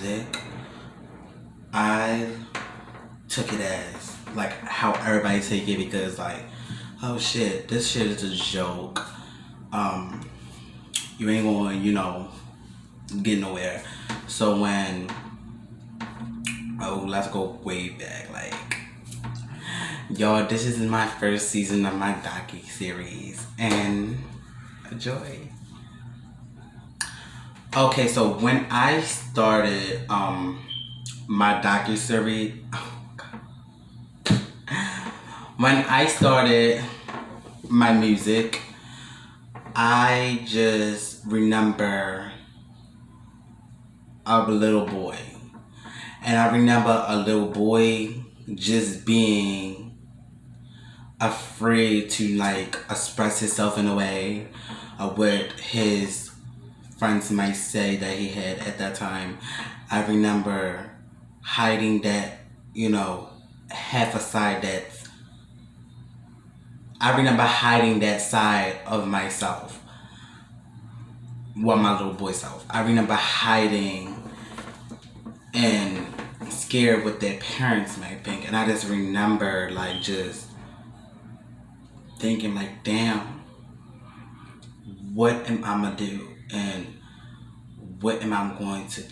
music, I took it as like how everybody take it because like, oh shit, this shit is a joke. Um, you ain't going, get nowhere. So when let's go way back, like y'all, this is my first season of my docu series and enjoy. Okay, so when I started my docu series, when I started my music, I just remember a little boy. And I remember a little boy just being afraid to like express himself in a way of what his friends might say that he had at that time. I remember hiding that, half a side that I remember hiding that side of myself. Well, my little boy self. I remember hiding and scared what their parents might think. And I just remember like just thinking like, damn, what am I gonna do? And what am I going to,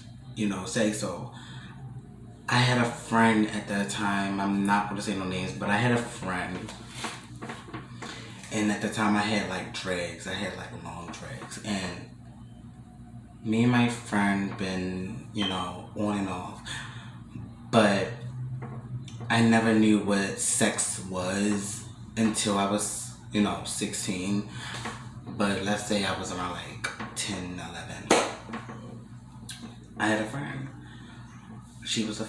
say? So I had a friend at that time. I'm not gonna say no names, but I had a friend. And at the time I had like dreads. I had like long dreads. And me and my friend been, on and off. But I never knew what sex was until I was, 16. But let's say I was around like 10, 11. I had a friend. She was a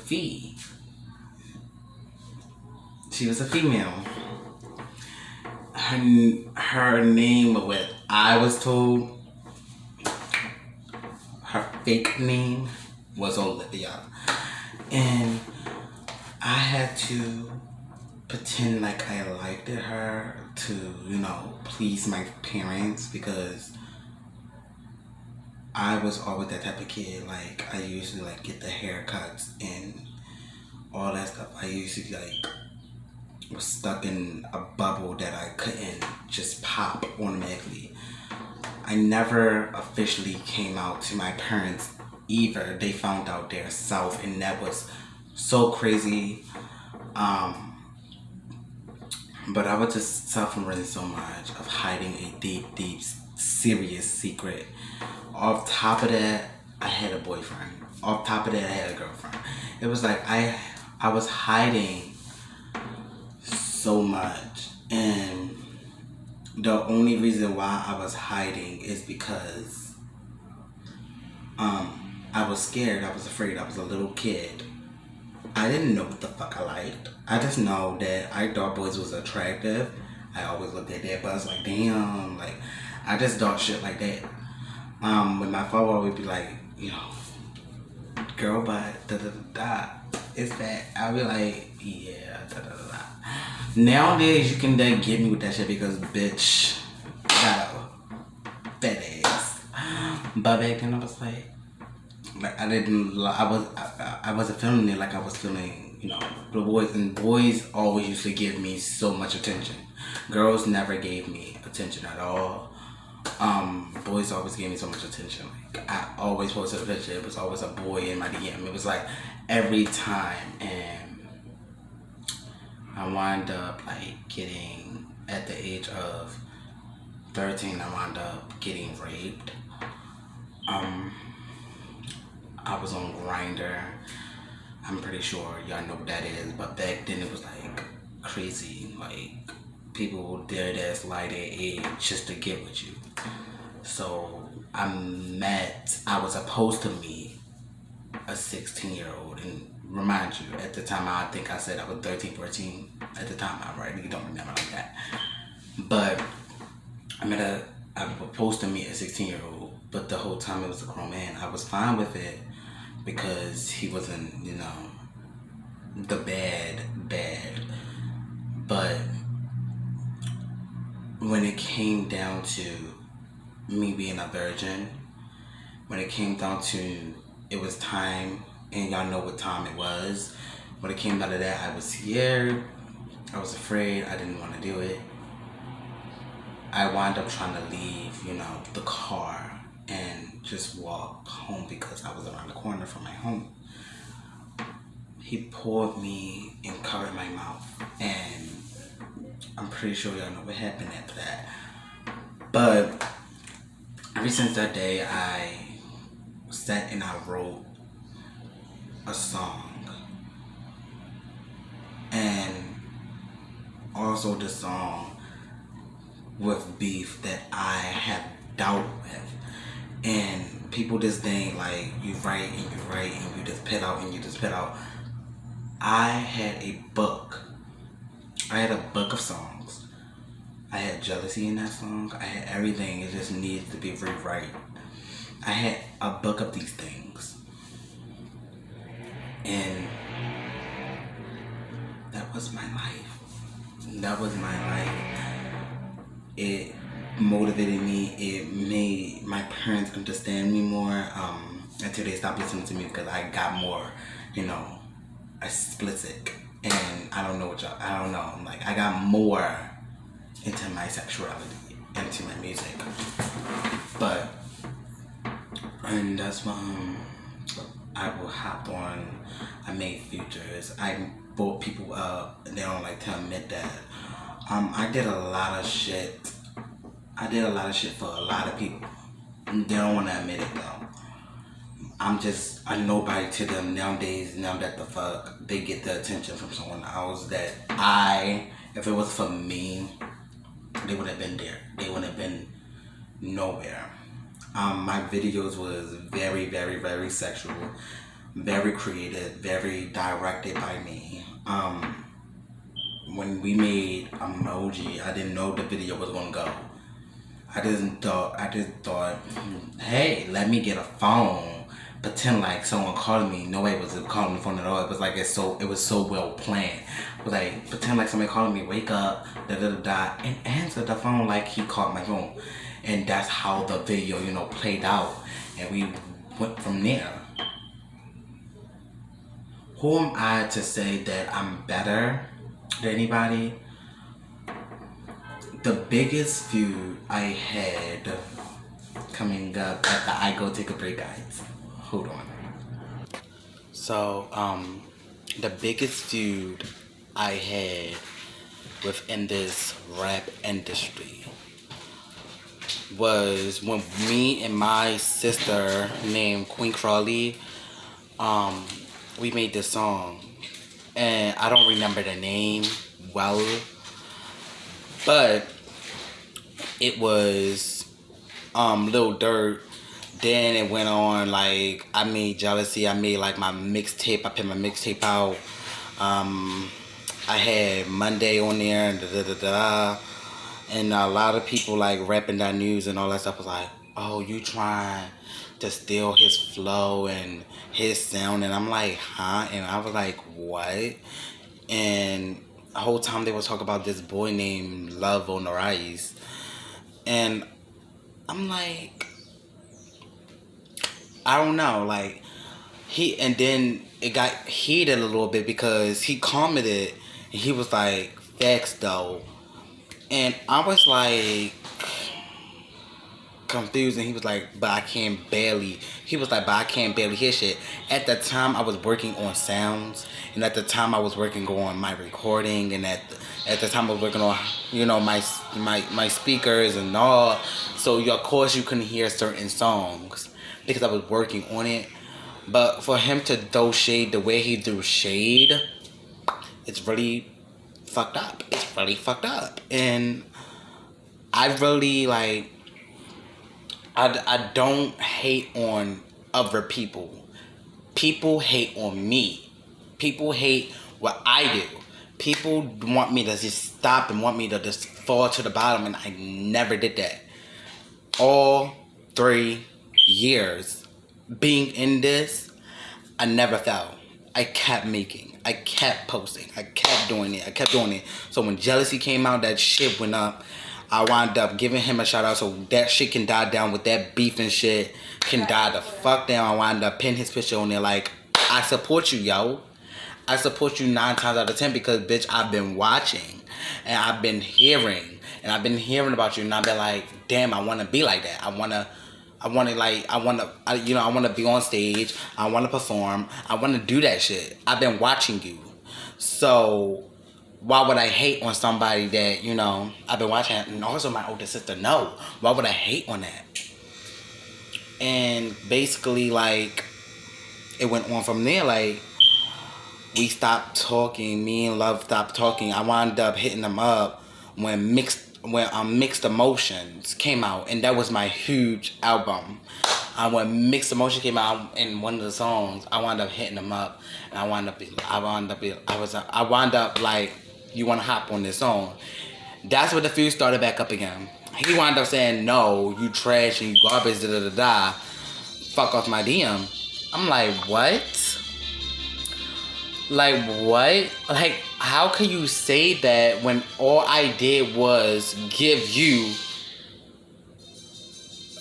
She was a female. Her name, what I was told, her fake name was Olivia. And I had to pretend like I liked her to, please my parents because I was always that type of kid. Like I usually like get the haircuts and all that stuff. I usually like was stuck in a bubble that I couldn't just pop automatically. I never officially came out to my parents either. They found out their self and that was so crazy. But I was just suffering so much of hiding a deep, serious secret. Off top of that, I had a boyfriend. Off top of that, I had a girlfriend. It was like I was hiding so much, and the only reason why I was hiding is because I was scared, I was afraid, I was a little kid. I didn't know what the fuck I liked. I just know that I thought boys was attractive. I always looked at that, but I was like, damn, like I just thought shit like that. When my father would be like, girl butt, da da da da, is that? I'll be like, yeah, da da da da. Nowadays, you can then get me with that shit because bitch got a fat ass. But back then I was like I wasn't feeling it like I was feeling, the boys. And boys always used to give me so much attention. Girls never gave me attention at all. Boys always gave me so much attention. Like I always posted a picture. It was always a boy in my DM. It was like every time, and I wound up like getting at the age of 13. I wound up getting raped. I was on Grindr. I'm pretty sure y'all know what that is, but back then it was like crazy. Like people dead ass lie their age just to get with you. So I was supposed to meet a 16-year-old, and remind you, at the time I think I said I was 13, 14. At the time, I really don't remember like that. But I was supposed to meet a 16-year-old, but the whole time it was a grown man. I was fine with it because he wasn't, the bad. But when it came down to me being a virgin, when it came down to it was time, and y'all know what time it was. When it came out of that, I was scared. I was afraid. I didn't want to do it. I wound up trying to leave, the car and just walk home because I was around the corner from my home. He pulled me and covered my mouth, and I'm pretty sure y'all know what happened after that. But ever since that day, I sat and I wrote a song. And also the song with beef that I have dealt with. And people just think like you write and you write and you just put out and you just put out. I had a book. I had a book of songs. I had jealousy in that song. I had everything. It just needed to be rewrite. I had a book of these things. And that was my life. That was my life. It motivated me. It made my parents understand me more until they stopped listening to me because I got more, explicit. And I don't know. Like, I got more into my sexuality, into my music. But, and that's when I will hop on. I made features. I brought people up, and they don't like to admit that. I did a lot of shit. I did a lot of shit for a lot of people. They don't want to admit it though. I'm just a nobody to them nowadays. Now that the fuck they get the attention from someone else that if it was for me, they would have been there. They would have been nowhere. My videos was very, very, very sexual, very creative, very directed by me. When we made Emoji, I didn't know the video was gonna go. I just thought, hey, let me get a phone, pretend like someone called me. Nobody was calling the phone at all. It was like it was so well planned. It was like, pretend like somebody calling me, wake up, and answer the phone like he called my phone. And that's how the video, played out. And we went from there. Who am I to say that I'm better than anybody? The biggest feud I had coming up at the I Go Take a Break guys. Hold on. So, the biggest feud I had within this rap industry was when me and my sister named Queen Crawley, we made this song. And I don't remember the name well, but it was Lil Durk. Then it went on, like, I made Jealousy. I made like my mixtape. I put my mixtape out. I had Monday on there and and a lot of people like rapping that news and all that stuff was like, oh, you trying to steal his flow and his sound. And I'm like, huh? And I was like, what? And the whole time they was talking about this boy named Love on the Rise. And I'm like, I don't know, like, and then it got heated a little bit because he commented and he was like, facts though. And I was like, confused, and he was like, but I can't barely hear shit. At the time I was working on sounds, and at the time I was working on my recording, and at the time I was working on, my speakers and all. So of course you couldn't hear certain songs because I was working on it. But for him to throw shade the way he threw shade, it's really fucked up. And I really like, I don't hate on other people. People hate on me. People hate what I do. People want me to just stop and want me to just fall to the bottom, and I never did that. All 3 years being in this, I never fell. I kept making. I kept posting. I kept doing it. So when Jealousy came out, that shit went up. I wound up giving him a shout out so that shit can die down with that beef and shit can die the fuck down. I wound up pinning his picture on there like, I support you, yo. I support you 9 times out of 10 because, bitch, I've been watching and I've been hearing about you, and I've been like, damn, I want to be like that. I want to be on stage. I want to perform. I want to do that shit. I've been watching you. So why would I hate on somebody that, I've been watching, and also my older sister, no. Why would I hate on that? And basically, like, it went on from there, like, we stopped talking. Me and Love stopped talking. I wound up hitting them up when Mixed Emotions came out, and that was my huge album. When Mixed Emotion came out in one of the songs, I wound up hitting them up, and I wound up like, you want to hop on this song? That's where the feud started back up again. He wound up saying, no, you trash and you garbage, da da da da. Fuck off my DM. I'm like, what? Like, what? Like, how can you say that when all I did was give you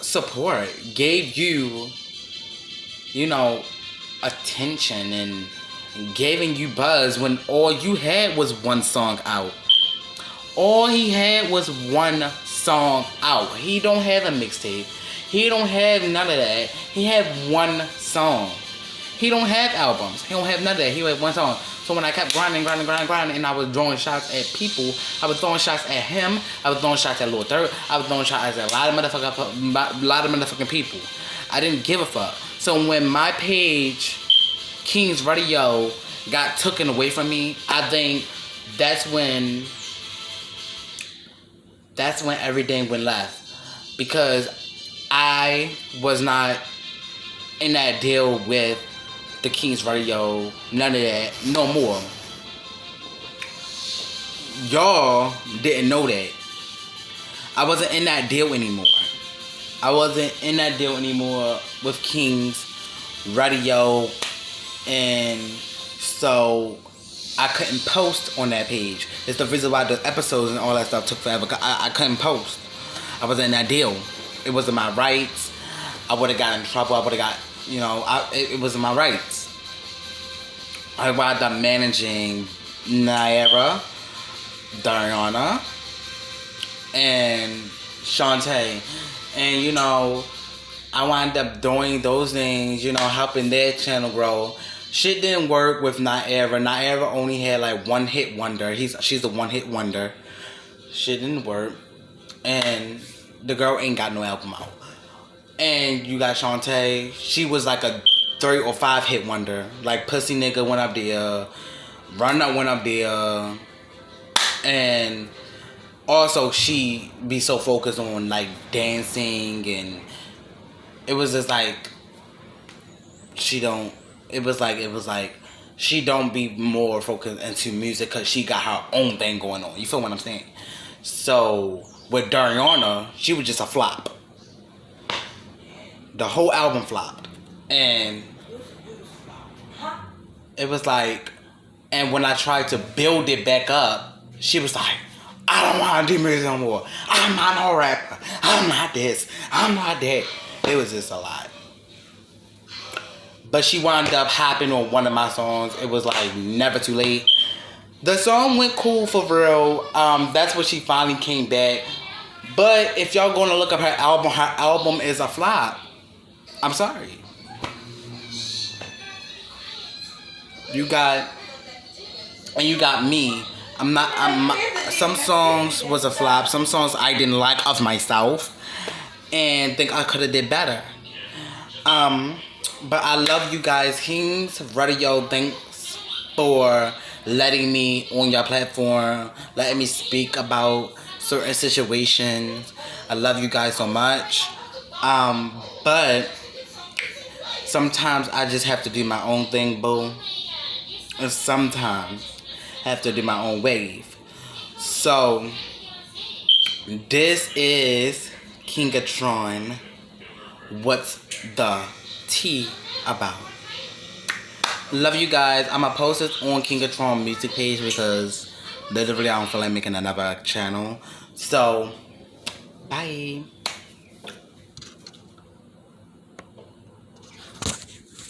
support, gave you, attention and giving you buzz when all you had was one song out? All he had was one song out. He don't have a mixtape. He don't have none of that. He had one song. He don't have albums. He don't have none of that. He had one song. So when I kept grinding, and I was throwing shots at people, I was throwing shots at him. I was throwing shots at Lil Durk. I was throwing shots at a lot of motherfucking people. I didn't give a fuck. So when my page, King's Radio, got taken away from me, I think that's when everything went left. Because I was not in that deal with the King's Radio, none of that, no more. Y'all didn't know that. I wasn't in that deal anymore. I wasn't in that deal anymore with King's Radio, and so I couldn't post on that page. It's the reason why the episodes and all that stuff took forever. I couldn't post. I wasn't in that deal. It wasn't my rights. I would have gotten in trouble. I would have got, it wasn't my rights. I wound up managing Naira, Dariana, and Shantae. And, I wound up doing those things, helping their channel grow. Shit didn't work with Naira. Naira only had like one hit wonder. She's a one hit wonder. Shit didn't work. And the girl ain't got no album out. And you got Shantae. She was like a 3 or 5 hit wonder. Like Pussy Nigga went up there. Run Up went up there. And also she be so focused on like dancing, and it was just like she don't be more focused into music because she got her own thing going on. You feel what I'm saying? So with Dariana, she was just a flop. The whole album flopped. And it was like, and when I tried to build it back up, she was like, I don't want to do music no more. I'm not no rapper. I'm not this. I'm not that. It was just a lot. But she wound up hopping on one of my songs. It was like Never Too Late. The song went cool for real. That's when she finally came back. But if y'all gonna look up her album is a flop. I'm sorry. You got me. Some songs was a flop. Some songs I didn't like of myself, and think I could have did better. But I love you guys. King's Radio, thanks for letting me on your platform, letting me speak about certain situations. I love you guys so much. But sometimes I just have to do my own thing, boo. And sometimes I have to do my own wave. So, this is Kingatron. What's the tea about? Love you guys. I'm gonna post this on Kingatron music page because literally I don't feel like making another channel. So, Bye.